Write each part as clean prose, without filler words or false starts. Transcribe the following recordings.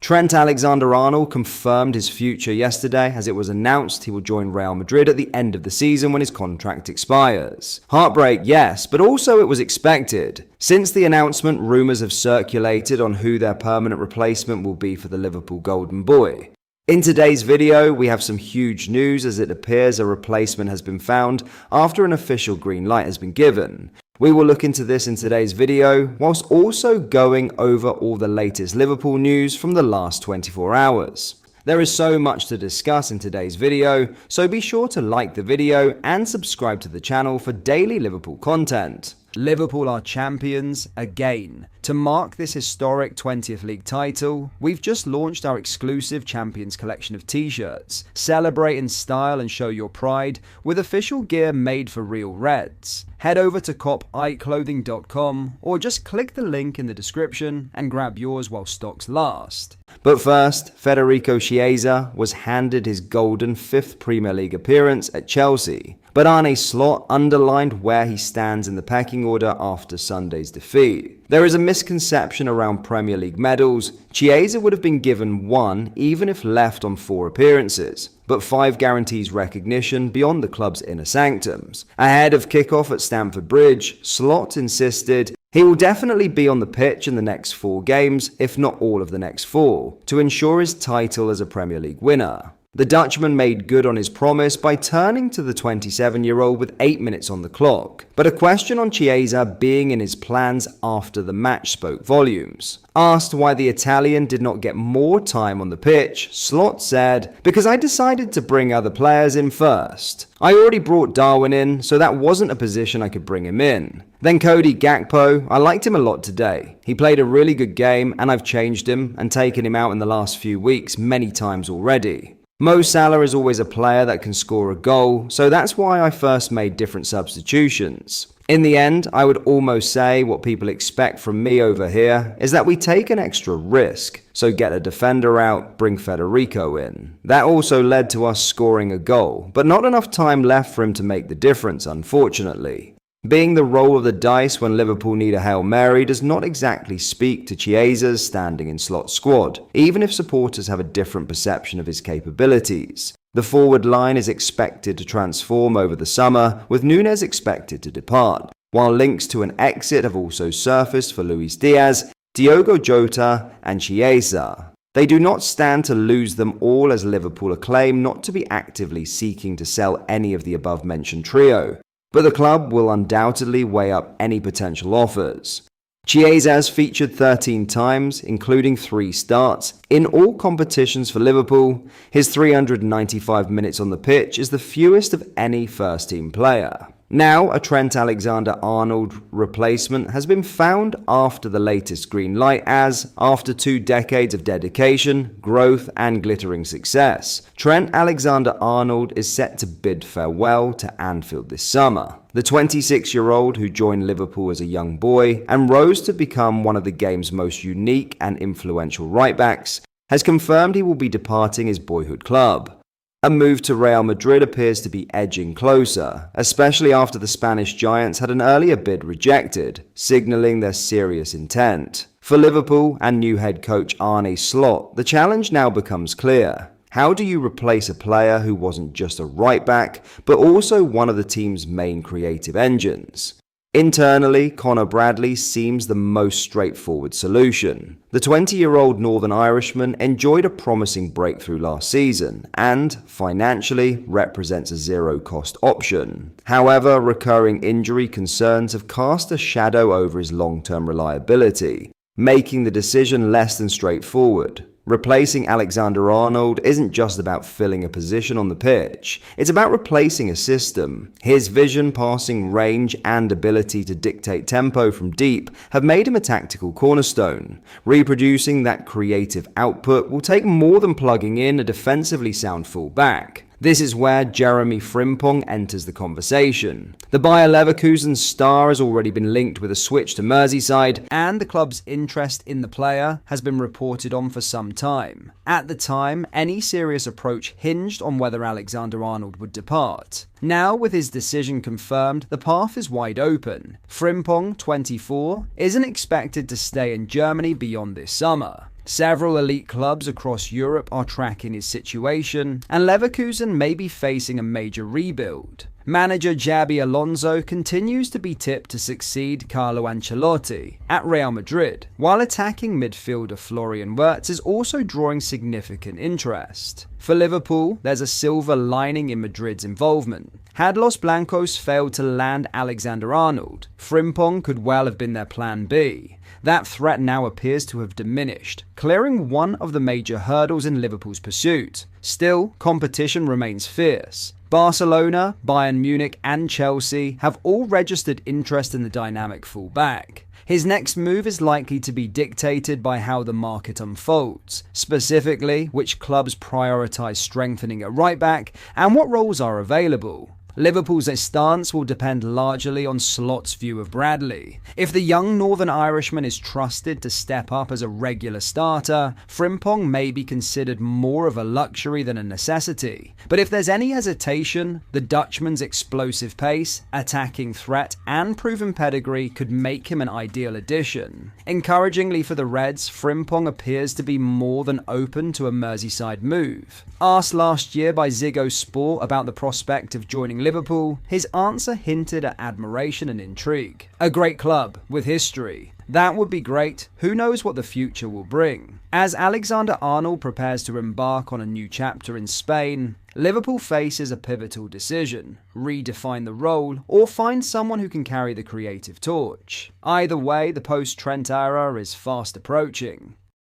Trent Alexander-Arnold confirmed his future yesterday as it was announced he will join Real Madrid at the end of the season when his contract expires. Heartbreak, yes, but also it was expected. Since the announcement, rumours have circulated on who their permanent replacement will be for the Liverpool Golden Boy. In today's video, we have some huge news as it appears a replacement has been found after an official green light has been given. We will look into this in today's video, whilst also going over all the latest Liverpool news from the last 24 hours. There is so much to discuss in today's video, so be sure to like the video and subscribe to the channel for daily Liverpool content. Liverpool are champions again. To mark this historic 20th league title, we've just launched our exclusive Champions collection of t-shirts. Celebrate in style and show your pride with official gear made for real Reds. Head over to copiclothing.com or just click the link in the description and grab yours while stocks last. But first, Federico Chiesa was handed his golden 5th Premier League appearance at Chelsea. But Arne Slot underlined where he stands in the pecking order after Sunday's defeat. There is a misconception around Premier League medals. Chiesa would have been given 1 even if left on 4 appearances, but 5 guarantees recognition beyond the club's inner sanctums. Ahead of kickoff at Stamford Bridge, Slot insisted he will definitely be on the pitch in the next 4 games, if not all of the next 4, to ensure his title as a Premier League winner. The Dutchman made good on his promise by turning to the 27-year-old with 8 minutes on the clock, but a question on Chiesa being in his plans after the match spoke volumes. Asked why the Italian did not get more time on the pitch, Slot said, "Because I decided to bring other players in first. I already brought Darwin in, so that wasn't a position I could bring him in. Then Cody Gakpo, I liked him a lot today. He played a really good game and I've changed him and taken him out in the last few weeks many times already. Mo Salah is always a player that can score a goal, so that's why I first made different substitutions. In the end, I would almost say what people expect from me over here is that we take an extra risk, so get a defender out, bring Federico in. That also led to us scoring a goal, but not enough time left for him to make the difference, unfortunately. Being the roll of the dice when Liverpool need a Hail Mary does not exactly speak to Chiesa's standing in Slot's squad, even if supporters have a different perception of his capabilities. The forward line is expected to transform over the summer, with Núñez expected to depart, while links to an exit have also surfaced for Luis Diaz, Diogo Jota and Chiesa. They do not stand to lose them all as Liverpool claim not to be actively seeking to sell any of the above-mentioned trio, but the club will undoubtedly weigh up any potential offers. Chiesa has featured 13 times, including 3 starts, in all competitions for Liverpool. His 395 minutes on the pitch is the fewest of any first-team player. Now, a Trent Alexander-Arnold replacement has been found after the latest green light as, after 2 decades of dedication, growth and glittering success, Trent Alexander-Arnold is set to bid farewell to Anfield this summer. The 26-year-old who joined Liverpool as a young boy and rose to become one of the game's most unique and influential right-backs has confirmed he will be departing his boyhood club. A move to Real Madrid appears to be edging closer, especially after the Spanish giants had an earlier bid rejected, signalling their serious intent. For Liverpool and new head coach Arne Slot, the challenge now becomes clear. How do you replace a player who wasn't just a right-back, but also one of the team's main creative engines? Internally, Conor Bradley seems the most straightforward solution. The 20-year-old Northern Irishman enjoyed a promising breakthrough last season and, financially, represents a zero-cost option. However, recurring injury concerns have cast a shadow over his long-term reliability, making the decision less than straightforward. Replacing Alexander-Arnold isn't just about filling a position on the pitch, it's about replacing a system. His vision, passing range, and ability to dictate tempo from deep have made him a tactical cornerstone. Reproducing that creative output will take more than plugging in a defensively sound full-back. This is where Jeremy Frimpong enters the conversation. The Bayer Leverkusen star has already been linked with a switch to Merseyside, and the club's interest in the player has been reported on for some time. At the time, any serious approach hinged on whether Alexander-Arnold would depart. Now, with his decision confirmed, the path is wide open. Frimpong, 24, isn't expected to stay in Germany beyond this summer. Several elite clubs across Europe are tracking his situation, and Leverkusen may be facing a major rebuild. Manager Xabi Alonso continues to be tipped to succeed Carlo Ancelotti at Real Madrid, while attacking midfielder Florian Wirtz is also drawing significant interest. For Liverpool, there's a silver lining in Madrid's involvement. Had Los Blancos failed to land Alexander-Arnold, Frimpong could well have been their plan B. That threat now appears to have diminished, clearing one of the major hurdles in Liverpool's pursuit. Still, competition remains fierce. Barcelona, Bayern Munich and Chelsea have all registered interest in the dynamic fullback. His next move is likely to be dictated by how the market unfolds, specifically which clubs prioritise strengthening at right back and what roles are available. Liverpool's stance will depend largely on Slot's view of Bradley. If the young Northern Irishman is trusted to step up as a regular starter, Frimpong may be considered more of a luxury than a necessity. But if there's any hesitation, the Dutchman's explosive pace, attacking threat, and proven pedigree could make him an ideal addition. Encouragingly for the Reds, Frimpong appears to be more than open to a Merseyside move. Asked last year by Ziggo Sport about the prospect of joining Liverpool, his answer hinted at admiration and intrigue. A great club with history. That would be great. Who knows what the future will bring? As Alexander-Arnold prepares to embark on a new chapter in Spain, Liverpool faces a pivotal decision: redefine the role or find someone who can carry the creative torch. Either way, the post-Trent era is fast approaching.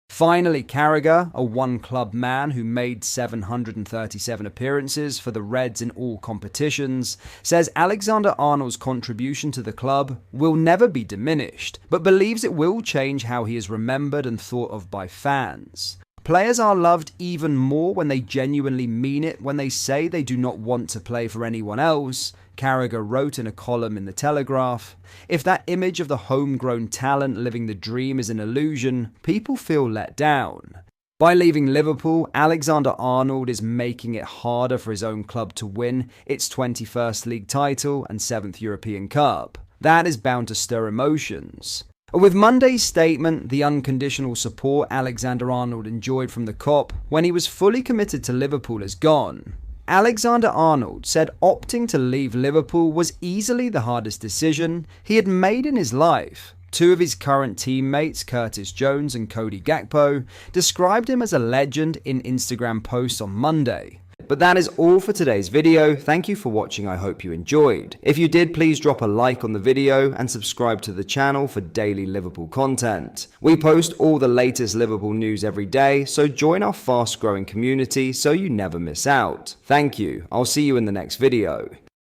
Finally, Carragher, a one-club man who made 737 appearances for the Reds in all competitions, says Alexander-Arnold's contribution to the club will never be diminished, but believes it will change how he is remembered and thought of by fans. Players are loved even more when they genuinely mean it when they say they do not want to play for anyone else, Carragher wrote in a column in The Telegraph. If that image of the homegrown talent living the dream is an illusion, people feel let down. By leaving Liverpool, Alexander-Arnold is making it harder for his own club to win its 21st league title and 7th European Cup. That is bound to stir emotions. With Monday's statement, the unconditional support Alexander-Arnold enjoyed from the Kop when he was fully committed to Liverpool is gone. Alexander-Arnold said opting to leave Liverpool was easily the hardest decision he had made in his life. Two of his current teammates, Curtis Jones and Cody Gakpo, described him as a legend in Instagram posts on Monday. But that is all for today's video. Thank you for watching. I hope you enjoyed. If you did, please drop a like on the video and subscribe to the channel for daily Liverpool content. We post all the latest Liverpool news every day, so join our fast growing community so you never miss out. Thank you. I'll see you in the next video.